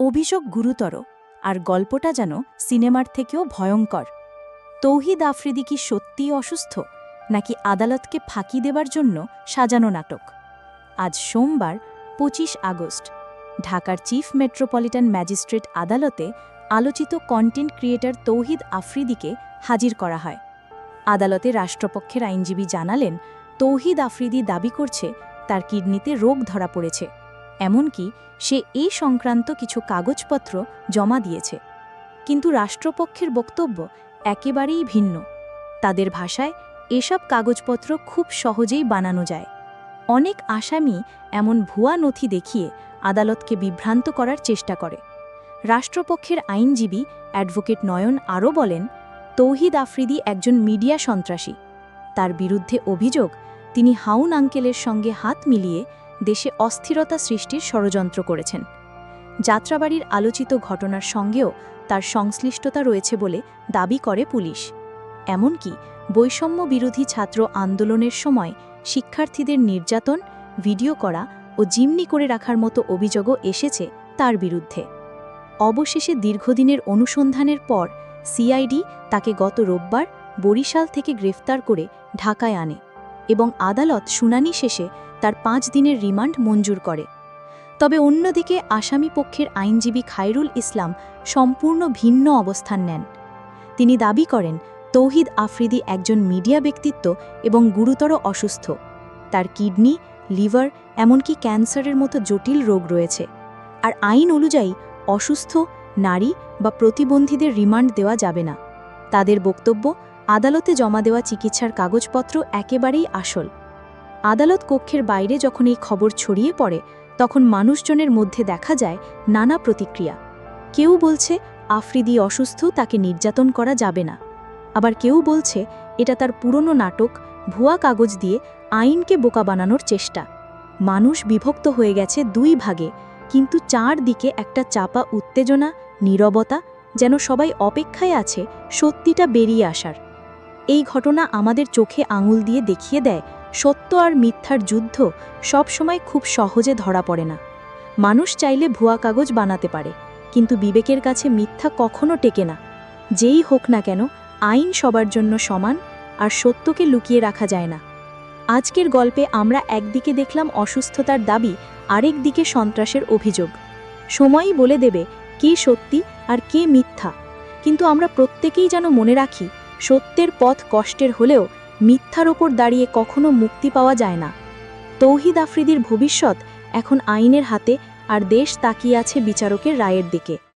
অভিযোগ গুরুতর, আর গল্পটা যেন সিনেমার থেকেও ভয়ঙ্কর। তৌহিদ আফ্রিদি কি সত্যিই অসুস্থ, নাকি আদালতকে ফাঁকি দেবার জন্য সাজানো নাটক? আজ সোমবার ২৫ আগস্ট ঢাকার চিফ মেট্রোপলিটন ম্যাজিস্ট্রেট আদালতে আলোচিত কন্টেন্ট ক্রিয়েটর তৌহিদ আফ্রিদিকে হাজির করা হয়। আদালতে রাষ্ট্রপক্ষের আইনজীবী জানালেন, তৌহিদ আফ্রিদি দাবি করছে তার কিডনিতে রোগ ধরা পড়েছে, এমনকি সে এই সংক্রান্ত কিছু কাগজপত্র জমা দিয়েছে। কিন্তু রাষ্ট্রপক্ষের বক্তব্য একেবারেই ভিন্ন। তাদের ভাষায় এসব কাগজপত্র খুব সহজেই বানানো যায়। অনেক আসামি এমন ভুয়া নথি দেখিয়ে আদালতকে বিভ্রান্ত করার চেষ্টা করে। রাষ্ট্রপক্ষের আইনজীবী অ্যাডভোকেট নয়ন আরও বলেন, তৌহিদ আফ্রিদি একজন মিডিয়া সন্ত্রাসী। তার বিরুদ্ধে অভিযোগ, তিনি হাউন আঙ্কেলের সঙ্গে হাত মিলিয়ে দেশে অস্থিরতা সৃষ্টির ষড়যন্ত্র করেছেন। যাত্রাবাড়ির আলোচিত ঘটনার সঙ্গেও তার সংশ্লিষ্টতা রয়েছে বলে দাবি করে পুলিশ। এমনকি বৈষম্য বিরোধী ছাত্র আন্দোলনের সময় শিক্ষার্থীদের নির্যাতন, ভিডিও করা ও জিম্মি করে রাখার মতো অভিযোগও এসেছে তার বিরুদ্ধে। অবশেষে দীর্ঘদিনের অনুসন্ধানের পর সিআইডি তাকে গত রোববার বরিশাল থেকে গ্রেফতার করে ঢাকায় আনে এবং আদালত শুনানি শেষে তার ৫ দিনের রিমান্ড মঞ্জুর করে। তবে অন্যদিকে আসামি পক্ষের আইনজীবী খায়রুল ইসলাম সম্পূর্ণ ভিন্ন অবস্থান নেন। তিনি দাবি করেন, তৌহিদ আফ্রিদি একজন মিডিয়া ব্যক্তিত্ব এবং গুরুতর অসুস্থ। তার কিডনি, লিভার, এমনকি ক্যান্সারের মতো জটিল রোগ রয়েছে, আর আইন অনুযায়ী অসুস্থ নারী বা প্রতিবন্ধীদের রিমান্ড দেওয়া যাবে না। তাদের বক্তব্য, আদালতে জমা দেওয়া চিকিৎসার কাগজপত্র একেবারেই আসল। আদালত কক্ষের বাইরে যখন এই খবর ছড়িয়ে পড়ে, তখন মানুষজনের মধ্যে দেখা যায় নানা প্রতিক্রিয়া। কেউ বলছে আফ্রিদি অসুস্থ, তাকে নির্যাতন করা যাবে না। আবার কেউ বলছে এটা তার পুরনো নাটক, ভুয়া কাগজ দিয়ে আইনকে বোকা বানানোর চেষ্টা। মানুষ বিভক্ত হয়ে গেছে ২ ভাগে, কিন্তু চারদিকে একটা চাপা উত্তেজনা, নীরবতা, যেন সবাই অপেক্ষায় আছে সত্যিটা বেরিয়ে আসার। এই ঘটনা আমাদের চোখে আঙুল দিয়ে দেখিয়ে দেয়, সত্য আর মিথ্যার যুদ্ধ সবসময় খুব সহজে ধরা পড়ে না। মানুষ চাইলে ভুয়া কাগজ বানাতে পারে, কিন্তু বিবেকের কাছে মিথ্যা কখনো টেকে না। যেই হোক না কেন, আইন সবার জন্য সমান, আর সত্যকে লুকিয়ে রাখা যায় না। আজকের গল্পে আমরা একদিকে দেখলাম অসুস্থতার দাবি, আরেক দিকে সন্ত্রাসের অভিযোগ। সময়ই বলে দেবে কে সত্যি আর কে মিথ্যা। কিন্তু আমরা প্রত্যেকেই যেন মনে রাখি, সত্যের পথ কষ্টের হলেও মিথ্যার ওপর দাঁড়িয়ে কখনো মুক্তি পাওয়া যায় না। তৌহিদ আফ্রিদির ভবিষ্যৎ এখন আইনের হাতে, আর দেশ তাকিয়ে আছে বিচারকের রায়ের দিকে।